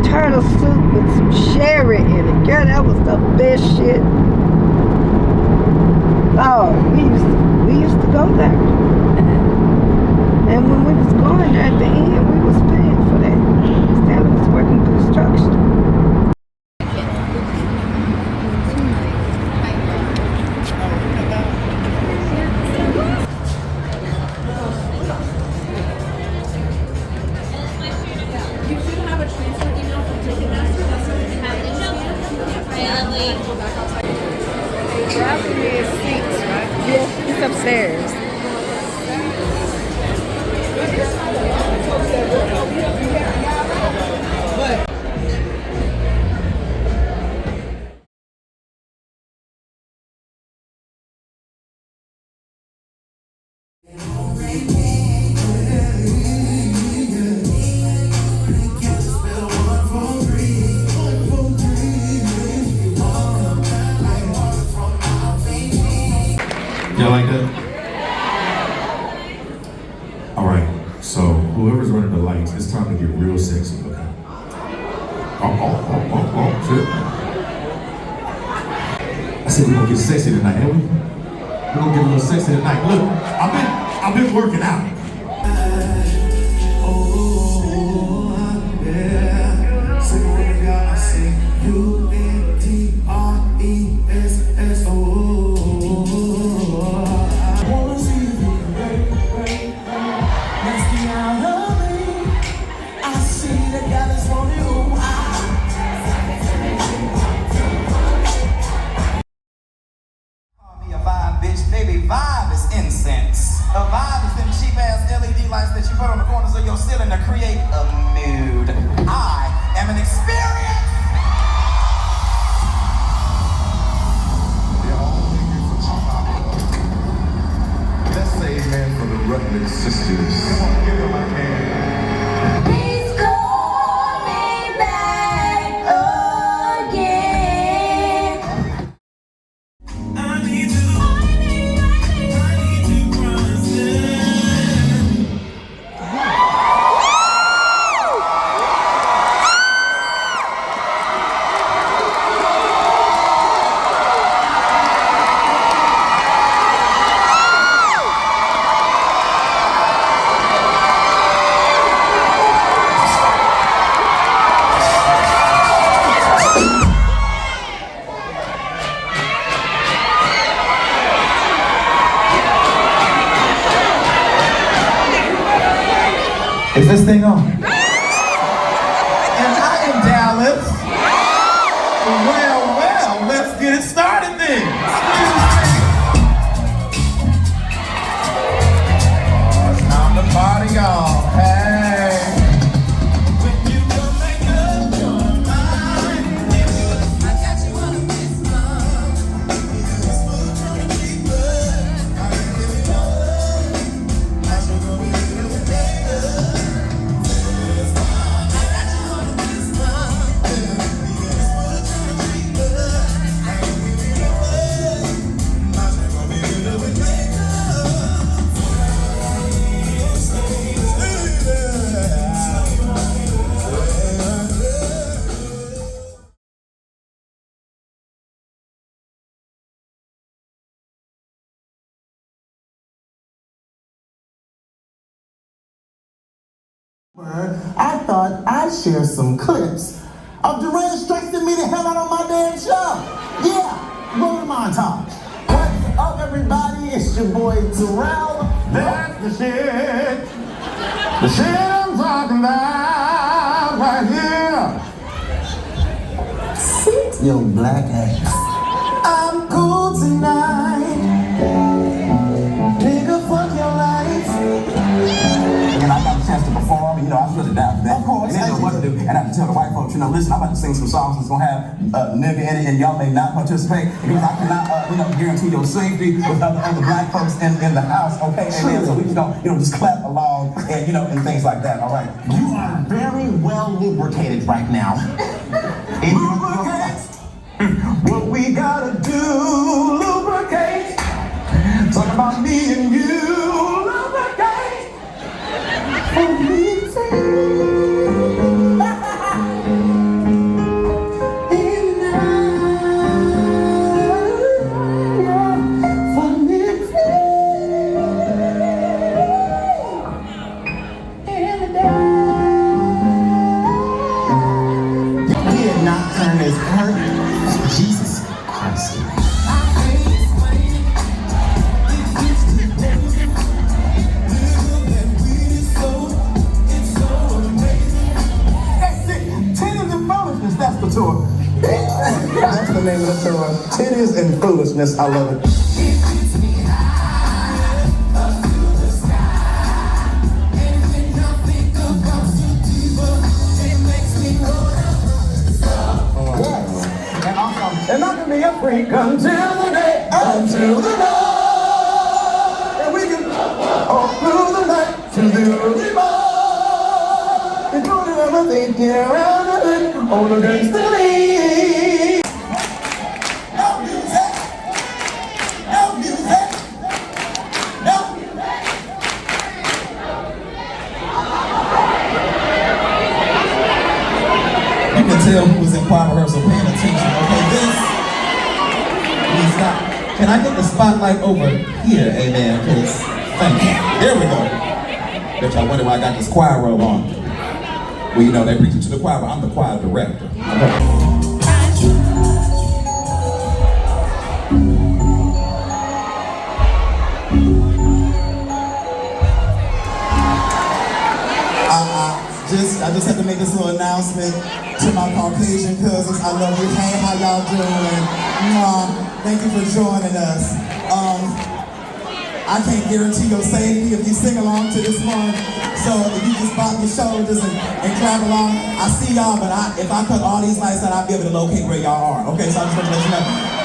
Turtle soup with some sherry in it. Girl, that was the best shit. Oh, we used to go there. And when we was going there at the end, we was paying for that. Instead of us working construction. It's upstairs. Y'all like that? All right, so whoever's running the lights, it's time to get real sexy, okay? Shit. I said we're gonna get sexy tonight, ain't we? We're gonna get a little sexy tonight. Look, I've been working out. Baby, vibe is incense. A vibe is them cheap ass LED lights that you put on the corners of your ceiling to create a mood. I am an experience. Let's say amen for the Rutledge sisters. Come on, give them a hand. Please call me back again. I need to promise Is this thing on? And I am Dallas. Well, let's get it started then. Oh, it's time to party, y'all. Hey. When you don't make up your mind, I got you on a kiss, love. It's full of trouble, but I can give you love. I should go with you today. I thought I'd share some clips of Durand stressing me the hell out on my damn show. Yeah, roll the montage. What's up, everybody? It's your boy Terrell. That's the shit. The shit I'm talking about right here. Sit your black ass. I'm cool tonight. Nigga, fuck your life. And I got a chance to perform, you know, I was really down for that. Of course. And they didn't know what to do. And I had to tell the white folks, you know, listen, I'm about to sing some songs that's gonna have nigga in it, and y'all may not participate because I cannot, guarantee your safety with other black folks in the house. Okay, amen. So we just gonna, just clap along and and things like that. All right. You are very well lubricated right now. Lubricate. What we gotta do, lubricate. Talk about me and you, lubricate. For me too. Jesus Christ. That's it. Titties and foolishness, that's the tour. That's the name of the tour. Titties and foolishness, I love it. And I can be a freak until the day, until the night. And we can all through the night to the early morning. And do everything, get around the hood, on the gangsta league. No music, no music, no music. You can tell Can I get the spotlight over here, amen, please? Thank you. There we go. Bet y'all wonder why I got this choir robe on. Well, you know, they preach it to the choir, but I'm the choir director. Okay. I just have to make this little announcement to my Caucasian cousins. I love you. Hey, how y'all doing? Thank you for joining us. I can't guarantee your safety if you sing along to this one. So if you just bop your shoulders and clap along, I see y'all, but if I cut all these lights out, I'll be able to locate where y'all are. Okay, so I just want to let you know.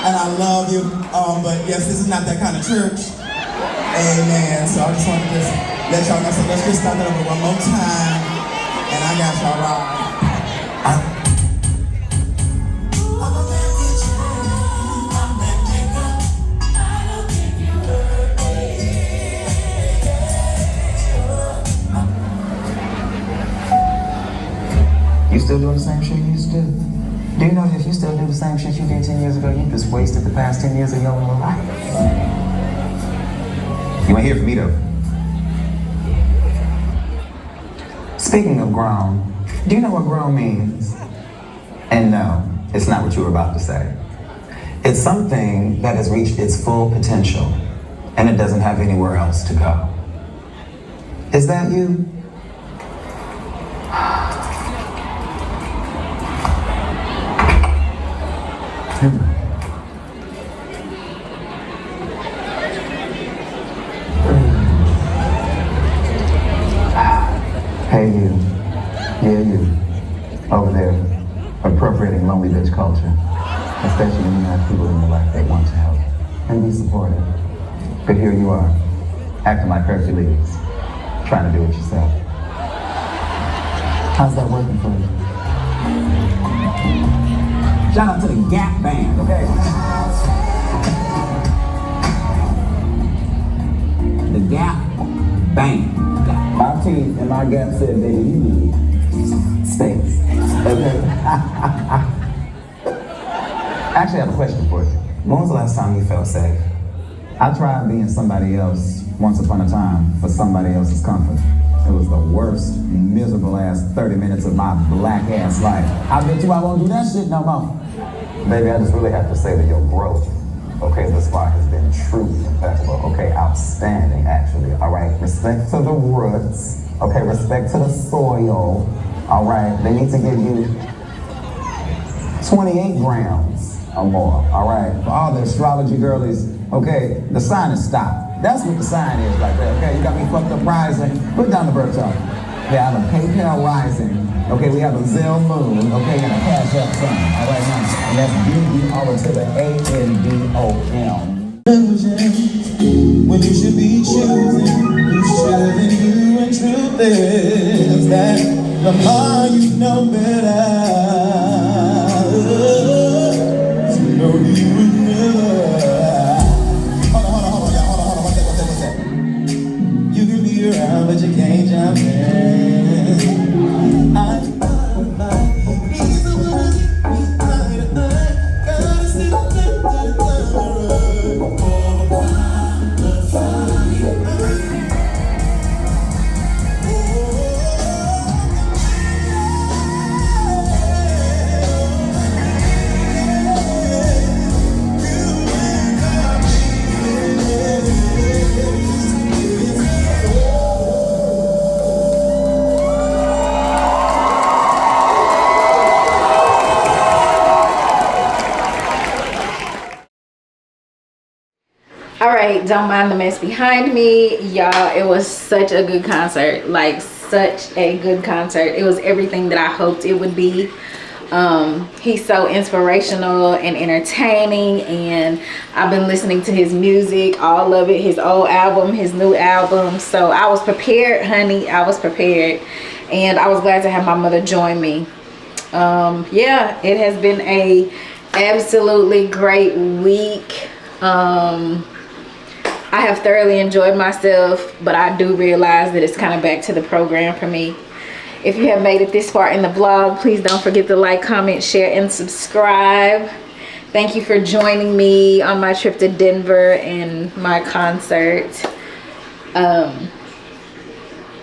And I love you. But yes, this is not that kind of church. Amen. So I just want to just let y'all know. So let's just start that over one more time. And I got y'all right. You still doing the same shit you used to do? Do you know that if you still do the same shit you did 10 years ago, you just wasted the past 10 years of your life? You ain't here for me though. Speaking of grown, do you know what grown means? And no, it's not what you were about to say. It's something that has reached its full potential and it doesn't have anywhere else to go. Is that you? Hey you, yeah you, over there, appropriating lonely bitch culture, especially when you have people in your life that want to help and be supportive. But here you are, acting like Hercules, trying to do it yourself. How's that working for you? Shout out to the Gap Band, okay? The Gap Band. My team and my Gap said, baby, you need space. Okay? Actually, I have a question for you. When was the last time you felt safe? I tried being somebody else once upon a time for somebody else's comfort. It was the worst, miserable ass 30 minutes of my black ass life. I bet you I won't do that shit no more. Baby, I just really have to say that your growth, okay, thus far has been truly impeccable. Okay, outstanding, actually. All right, respect to the roots. Okay, respect to the soil. All right, they need to give you 28 grams or more. All right, for all the astrology girlies. Okay, the sign is stop. That's what the sign is right there. Okay, you got me fucked up rising. Put down the birth chart. We have a PayPal rising. Okay, we have a Zell moon. Okay, and a Cash App sun. All right, now, and that's BD over to the ANDOM. When you should be choosing who's choosing you, and truth is that the more you know better, you know you would never. Hold on, y'all. Hold on. What's that? You can be around, but you can't jump in. Alright, don't mind the mess behind me, y'all. It was such a good concert, like such a good concert. It was everything that I hoped it would be. He's so inspirational and entertaining, and I've been listening to his music, all of it, his old album, his new album. So I was prepared, honey. I was prepared, and I was glad to have my mother join me. Yeah, it has been a absolutely great week. I have thoroughly enjoyed myself, but I do realize that it's kind of back to the program for me. If you have made it this far in the vlog, please don't forget to like, comment, share, and subscribe. Thank you for joining me on my trip to Denver and my concert.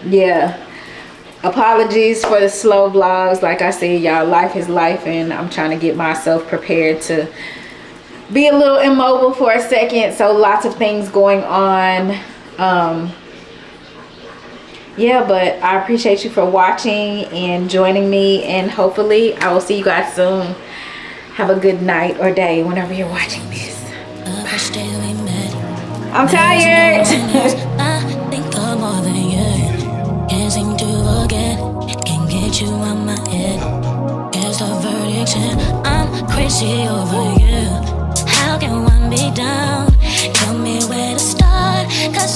Yeah. Apologies for the slow vlogs. Like I said, y'all, life is life, and I'm trying to get myself prepared to be a little immobile for a second. So lots of things going on. Yeah, but I appreciate you for watching and joining me, and hopefully I will see you guys soon. Have a good night or day whenever you're watching this. I'm tired. I think of more than you. Can't seem to forget. Can't get you out my head. Guess the verdict's in. I'm crazy over you. How can one be down? Tell me where to start. 'Cause